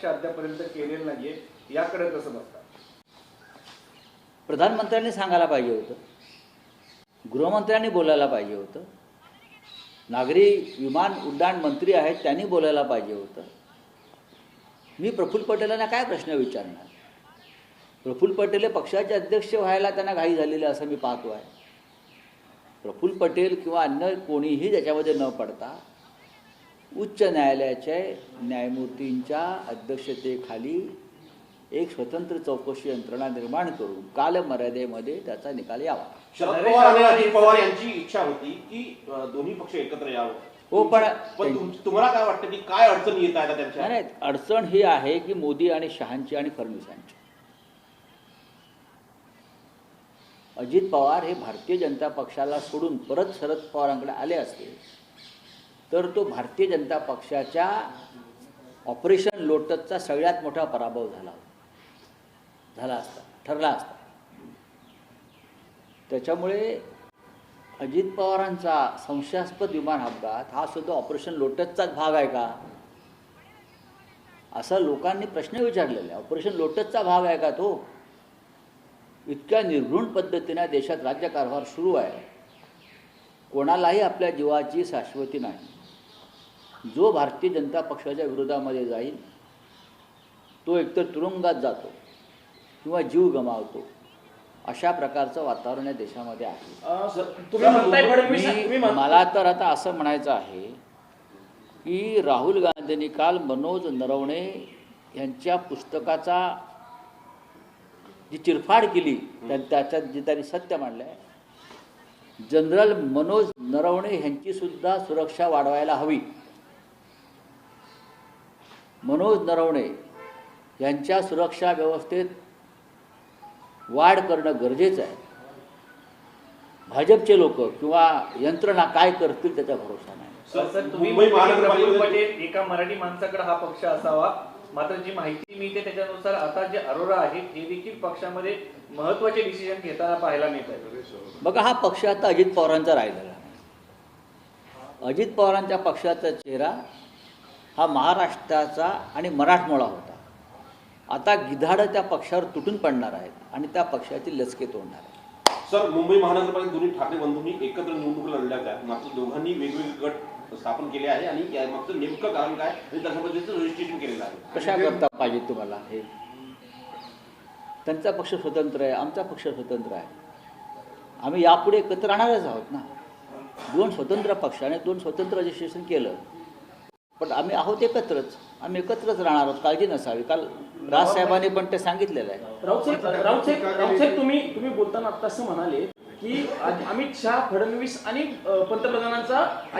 पक्ष अद्यापर्यंत केलेलं नाहीये, याकडे कसं बघता? प्रधानमंत्र्यांनी सांगायला पाहिजे होतं, गृहमंत्र्यांनी बोलायला पाहिजे होतं, नागरी विमान उड्डाण मंत्री आहेत त्यांनी बोलायला पाहिजे होतं. मी प्रफुल्ल पटेलांना काय प्रश्न विचारणार? प्रफुल्ल पटेल पक्षाचे अध्यक्ष व्हायला त्यांना घाई झालेली असं मी पाहतो आहे. प्रफुल्ल पटेल किंवा अन्य कोणीही त्याच्यामध्ये न पडता उच्च न्यायालयाच्या न्यायमूर्तींच्या अध्यक्षतेखाली एक स्वतंत्र चौकशी यंत्रणा निर्माण करून कालमर्यादेमध्ये त्याचा निकाल यावा. शरद पवार आणि अजित पवार यांची इच्छा होती की दोन्ही पक्ष एकत्र यावं. हो, पण तुम्हाला काय वाटतं की काय अडचणी येत आहेत त्यांच्या? नाही, अडचण ही आहे की मोदी आणि शहांची आणि फडणवीसांची. अजित पवार हे भारतीय जनता पक्षाला सोडून परत शरद पवारांकडे आले असते तर तो भारतीय जनता पक्षाच्या ऑपरेशन लोटसचा सगळ्यात मोठा पराभव ठरला असता. त्याच्यामुळे अजित पवारांचा संशयास्पद विमान अपघात हा सुद्धा ऑपरेशन लोटसचाच भाग आहे का, असा लोकांनी प्रश्न विचारलेला आहे. ऑपरेशन लोटसचा भाग आहे का तो? इतक्या निर्घृण पद्धतीने देशात राज्यकारभार सुरू आहे. कोणालाही आपल्या जीवाची शाश्वती नाही. जो भारतीय जनता पक्षाच्या विरोधामध्ये जाईल तो एकतर तुरुंगात जातो किंवा जीव गमावतो. अशा प्रकारचं वातावरण या देशामध्ये आहे. मला तर आता असं म्हणायचं आहे की राहुल गांधींनी काल मनोज नरवणे यांच्या पुस्तकाचा जी चिरफाड केली त्याच्यात जे त्यांनी सत्य मांडलं आहे, जनरल मनोज नरवणे यांची सुद्धा सुरक्षा वाढवायला हवी. मनोज नरवणे यांच्या सुरक्षा व्यवस्थेत वाढ करणं गरजेचं आहे. भाजपचे लोक किंवा यंत्रणा काय करतील त्याचा भरोसा नाही. प्रफुल्ल पटेल एका मराठी माणसाकडे हा पक्ष असावा, मात्र जी माहिती मिळते त्याच्यानुसार आता जे अरोरा आहेत हे देखील पक्षामध्ये महत्वाचे डिसिजन घेताना पाहायला मिळत आहे. बघा, हा पक्ष आता अजित पवारांचा राहिलेला नाही. अजित पवारांच्या पक्षाचा चेहरा हा महाराष्ट्राचा आणि मराठमोळा होता. आता गिधाडं त्या पक्षावर तुटून पडणार आहेत आणि त्या पक्षाची लचके तोडणार आहेत. सर, मुंबई महानगरपालिका दोन्ही ठाकरे बंधूंनी एकत्र निवडणूक लढल्या आहेत, मात्र दोघांनी वेगवेगळे गट स्थापन केले आहे आणि यामागचं नेमकं कारण काय आणि तशा पद्धतीचं रजिस्ट्रेशन केलेलं आहे. कशा करता पाहिजे तुम्हाला? हे त्यांचा पक्ष स्वतंत्र आहे, आमचा पक्ष स्वतंत्र आहे. आम्ही यापुढे एकत्र राहणारच आहोत ना. दोन स्वतंत्र पक्षाने दोन स्वतंत्र रजिस्ट्रेशन केलं, पण आम्ही आहोत एकत्रच. आम्ही एकत्रच राहणार आहोत, काळजी नसावी. काल राजसाहेबांनी पण ते सांगितलेलं आहे. राऊत तुम्ही बोलताना आता असं म्हणाले की अमित शहा, फडणवीस आणि पंतप्रधानांचा